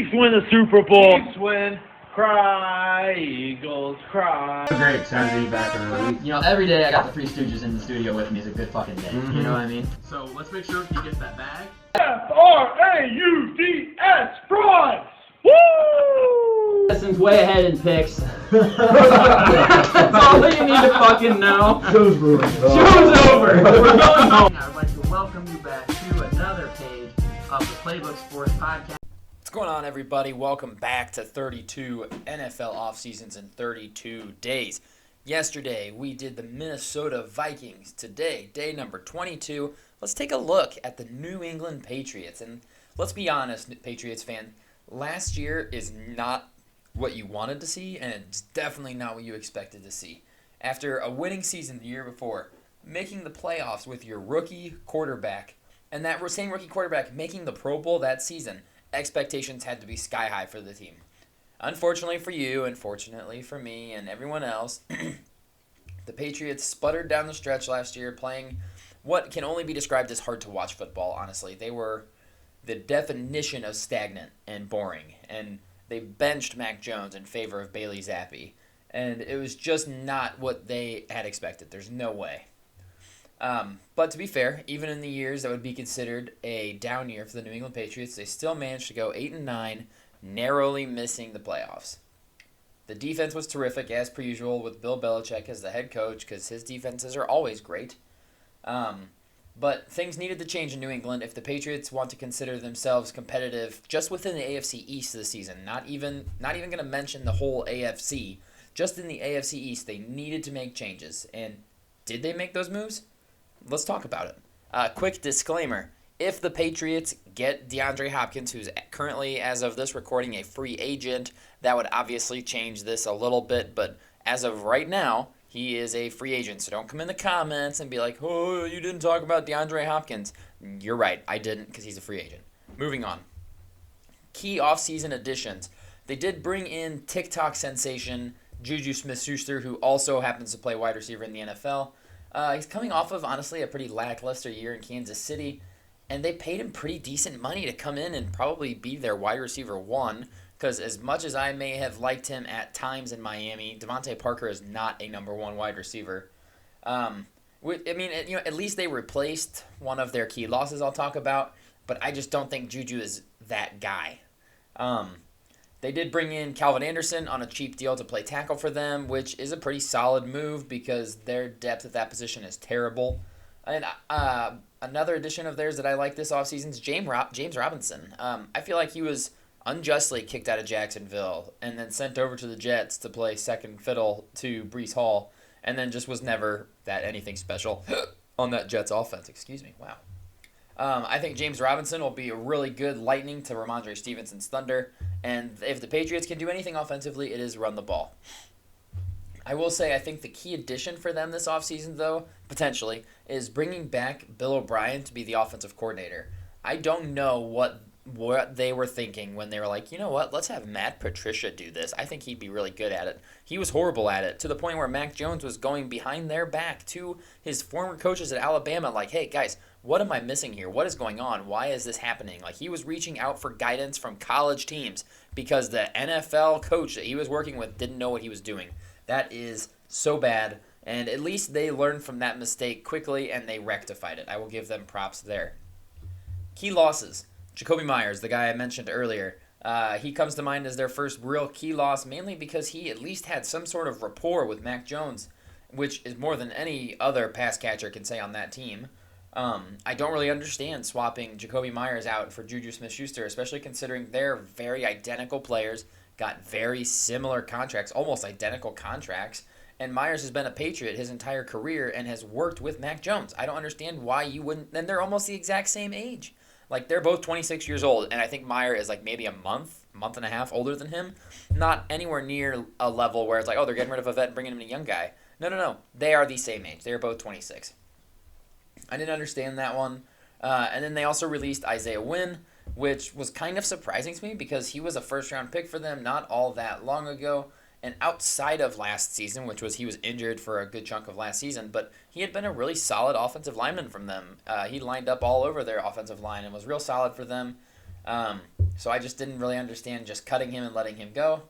Chiefs win the Super Bowl. Chiefs win. Cry, Eagles, cry. Great, excited to be back in the week. You know, every day I got the Three Stooges in the studio with me is a good fucking day. Mm-hmm. You know what I mean? So let's make sure he gets that bag. F-R-A-U-D-S, fries! Woo! Justin's way ahead in picks. That's all that you need to fucking know. Show's over. Show's over. We're going home. I would like to welcome you back to another page of the Playbook Sports Podcast. What's going on, everybody? Welcome back to 32 NFL offseasons in 32 days. Yesterday, we did the Minnesota Vikings. Today, day number 22, let's take a look at the New England Patriots. And let's be honest, Patriots fan, last year is not what you wanted to see, and it's definitely not what you expected to see. After a winning season the year before, making the playoffs with your rookie quarterback, and that same rookie quarterback making the Pro Bowl that season, expectations had to be sky high for the team. Unfortunately for you, and fortunately for me and everyone else, the Patriots sputtered down the stretch last year playing what can only be described as hard to watch football, honestly. They were the definition of stagnant and boring, and they benched Mac Jones in favor of Bailey Zappi, and it was just not what they had expected. There's no way. But to be fair, even in the years that would be considered a down year for the New England Patriots, they still managed to go 8-9, narrowly missing the playoffs. The defense was terrific, as per usual, with Bill Belichick as the head coach, because his defenses are always great. But things needed to change in New England if the Patriots want to consider themselves competitive just within the AFC East this season. Not even going to mention the whole AFC. Just in the AFC East, they needed to make changes. And did they make those moves? Let's talk about it. Quick disclaimer. If the Patriots get DeAndre Hopkins, who's currently, as of this recording, a free agent, that would obviously change this a little bit. But as of right now, he is a free agent. So don't come in the comments and be like, oh, you didn't talk about DeAndre Hopkins. You're right. I didn't, because he's a free agent. Moving on. Key offseason additions. They did bring in TikTok sensation Juju Smith-Schuster, who also happens to play wide receiver in the NFL. He's coming off of, honestly, a pretty lackluster year in Kansas City, and they paid him pretty decent money to come in and probably be their wide receiver one, because as much as I may have liked him at times in Miami, Devontae Parker is not a number one wide receiver. At least they replaced one of their key losses I'll talk about, but I just don't think Juju is that guy. They did bring in Calvin Anderson on a cheap deal to play tackle for them, which is a pretty solid move because their depth at that position is terrible. And another addition of theirs that I like this offseason is James Robinson. I feel like he was unjustly kicked out of Jacksonville and then sent over to the Jets to play second fiddle to Breece Hall, and then just was never that anything special on that Jets offense. Excuse me. Wow. I think James Robinson will be a really good lightning to Ramondre Stevenson's thunder, and if the Patriots can do anything offensively, it is run the ball. I will say I think the key addition for them this offseason, though, potentially, is bringing back Bill O'Brien to be the offensive coordinator. I don't know what they were thinking when they were like, you know what, let's have Matt Patricia do this. I think he'd be really good at it. He was horrible at it, to the point where Mac Jones was going behind their back to his former coaches at Alabama like, hey, guys, what am I missing here? What is going on? Why is this happening? Like, he was reaching out for guidance from college teams because the NFL coach that he was working with didn't know what he was doing. That is so bad, and at least they learned from that mistake quickly and they rectified it. I will give them props there. Key losses. Jacoby Myers, the guy I mentioned earlier, he comes to mind as their first real key loss, mainly because he at least had some sort of rapport with Mac Jones, which is more than any other pass catcher can say on that team. I don't really understand swapping Jacoby Myers out for Juju Smith-Schuster, especially considering they're very identical players, got very similar contracts, almost identical contracts, and Myers has been a Patriot his entire career and has worked with Mac Jones. I don't understand why you wouldn't, and they're almost the exact same age. Like, they're both 26 years old, and I think Meyer is like maybe a month and a half older than him. Not anywhere near a level where it's like, oh, they're getting rid of a vet and bringing in a young guy. No. They are the same age. They are both 26. I didn't understand that one. And then they also released Isaiah Wynn, which was kind of surprising to me because he was a first-round pick for them not all that long ago. And outside of last season, he was injured for a good chunk of last season, but he had been a really solid offensive lineman from them. He lined up all over their offensive line and was real solid for them. So I just didn't really understand just cutting him and letting him go.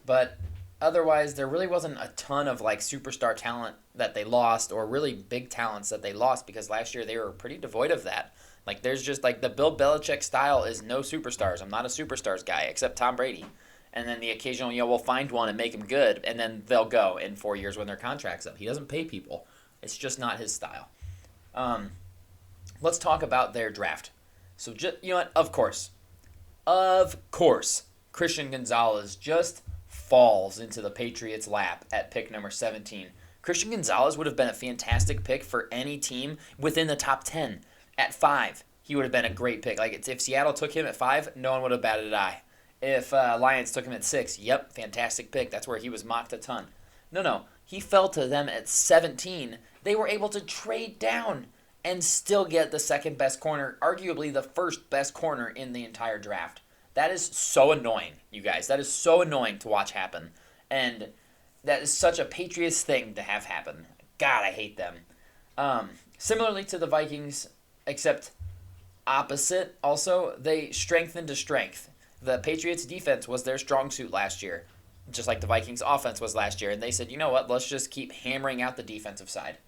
But otherwise, there really wasn't a ton of like superstar talent that they lost or really big talents that they lost because last year they were pretty devoid of that. Like there's just like the Bill Belichick style is no superstars. I'm not a superstars guy except Tom Brady. And then the occasional, we'll find one and make him good, and then they'll go in 4 years when their contract's up. He doesn't pay people. It's just not his style. Let's talk about their draft. So, you know what? Of course, Christian Gonzalez just falls into the Patriots' lap at pick number 17. Christian Gonzalez would have been a fantastic pick for any team within the top 10. At 5, he would have been a great pick. Like if Seattle took him at 5, no one would have batted an eye. If Lions took him at 6, yep, fantastic pick. That's where he was mocked a ton. No, he fell to them at 17. They were able to trade down and still get the second best corner, arguably the first best corner in the entire draft. That is so annoying, you guys. That is so annoying to watch happen. And that is such a Patriots thing to have happen. God, I hate them. Similarly to the Vikings, except opposite also, they strengthened to strength. The Patriots' defense was their strong suit last year, just like the Vikings' offense was last year. And they said, you know what, let's just keep hammering out the defensive side.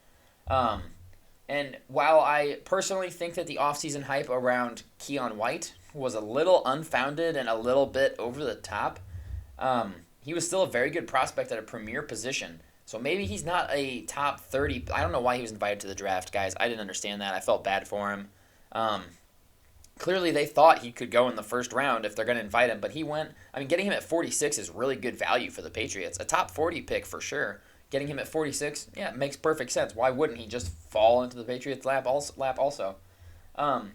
And while I personally think that the offseason hype around Keon White was a little unfounded and a little bit over the top, he was still a very good prospect at a premier position. So maybe he's not a top 30. I don't know why he was invited to the draft, guys. I didn't understand that. I felt bad for him. Clearly, they thought he could go in the first round if they're going to invite him, but he went. I mean, getting him at 46 is really good value for the Patriots. A top 40 pick for sure. Getting him at 46, yeah, it makes perfect sense. Why wouldn't he just fall into the Patriots' lap also? And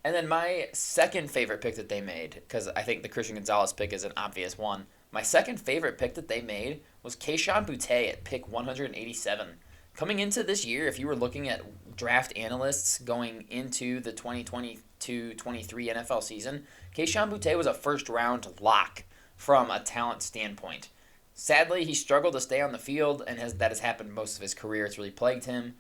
then my second favorite pick that they made, because I think the Christian Gonzalez pick is an obvious one. My second favorite pick that they made was Kayshon Boutte at pick 187. Coming into this year, if you were looking at draft analysts going into the 2022-23 NFL season, Kayshon Boutte was a first-round lock from a talent standpoint. Sadly, he struggled to stay on the field, and that has happened most of his career. It's really plagued him.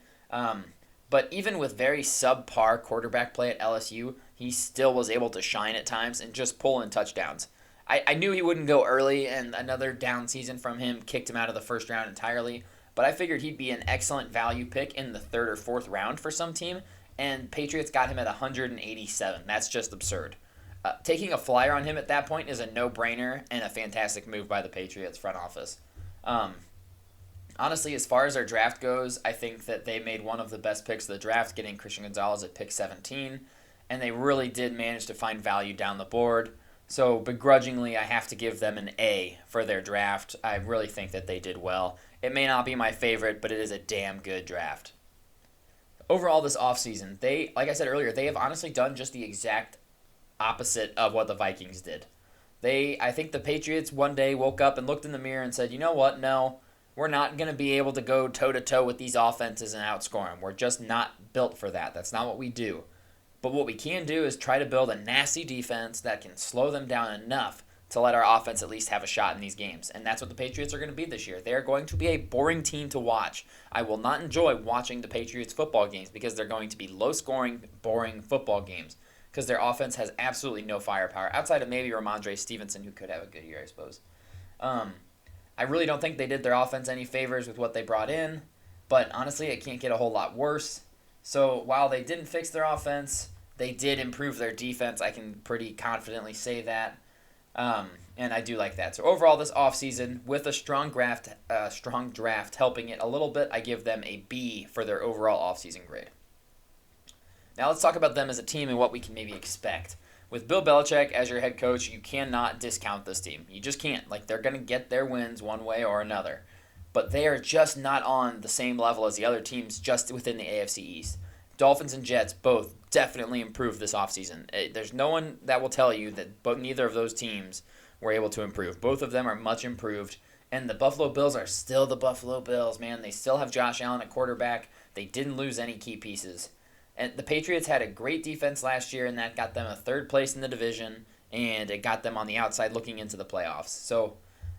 But even with very subpar quarterback play at LSU, he still was able to shine at times and just pull in touchdowns. I knew he wouldn't go early, and another down season from him kicked him out of the first round entirely. But I figured he'd be an excellent value pick in the third or fourth round for some team, and Patriots got him at 187. That's just absurd. Taking a flyer on him at that point is a no-brainer and a fantastic move by the Patriots front office. Honestly, as far as their draft goes, I think that they made one of the best picks of the draft, getting Christian Gonzalez at pick 17, and they really did manage to find value down the board. So begrudgingly, I have to give them an A for their draft. I really think that they did well. It may not be my favorite, but it is a damn good draft. Overall, this offseason, like I said earlier, they have honestly done just the exact opposite of what the Vikings did. I think the Patriots one day woke up and looked in the mirror and said, you know what, no, we're not going to be able to go toe-to-toe with these offenses and outscore them. We're just not built for that. That's not what we do. But what we can do is try to build a nasty defense that can slow them down enough to let our offense at least have a shot in these games. And that's what the Patriots are going to be this year. They are going to be a boring team to watch. I will not enjoy watching the Patriots football games because they're going to be low-scoring, boring football games because their offense has absolutely no firepower, outside of maybe Ramondre Stevenson, who could have a good year, I suppose. I really don't think they did their offense any favors with what they brought in, but honestly, it can't get a whole lot worse. So while they didn't fix their offense, they did improve their defense. I can pretty confidently say that. And I do like that. So overall, this offseason, with a strong draft helping it a little bit, I give them a B for their overall offseason grade. Now let's talk about them as a team and what we can maybe expect. With Bill Belichick as your head coach, you cannot discount this team. You just can't. Like, they're going to get their wins one way or another. But they are just not on the same level as the other teams just within the AFC East. Dolphins and Jets both definitely improved this offseason. There's no one that will tell you that neither of those teams were able to improve. Both of them are much improved. And the Buffalo Bills are still the Buffalo Bills, man. They still have Josh Allen at quarterback. They didn't lose any key pieces. And the Patriots had a great defense last year, and that got them a third place in the division, and it got them on the outside looking into the playoffs. So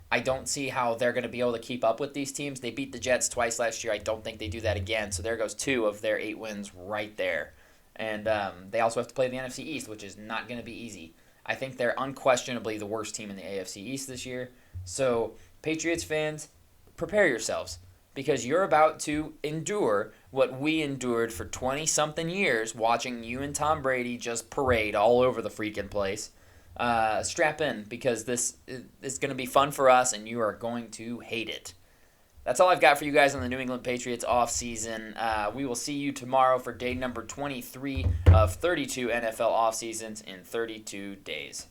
I don't see how they're going to be able to keep up with these teams. They beat the Jets twice last year. I don't think they do that again. So there goes 2 of their 8 wins right there. And they also have to play the NFC East, which is not going to be easy. I think they're unquestionably the worst team in the AFC East this year. So, Patriots fans, prepare yourselves because you're about to endure what we endured for 20-something years watching you and Tom Brady just parade all over the freaking place. Strap in because this is going to be fun for us and you are going to hate it. That's all I've got for you guys on the New England Patriots offseason. We will see you tomorrow for day number 23 of 32 NFL offseasons in 32 days.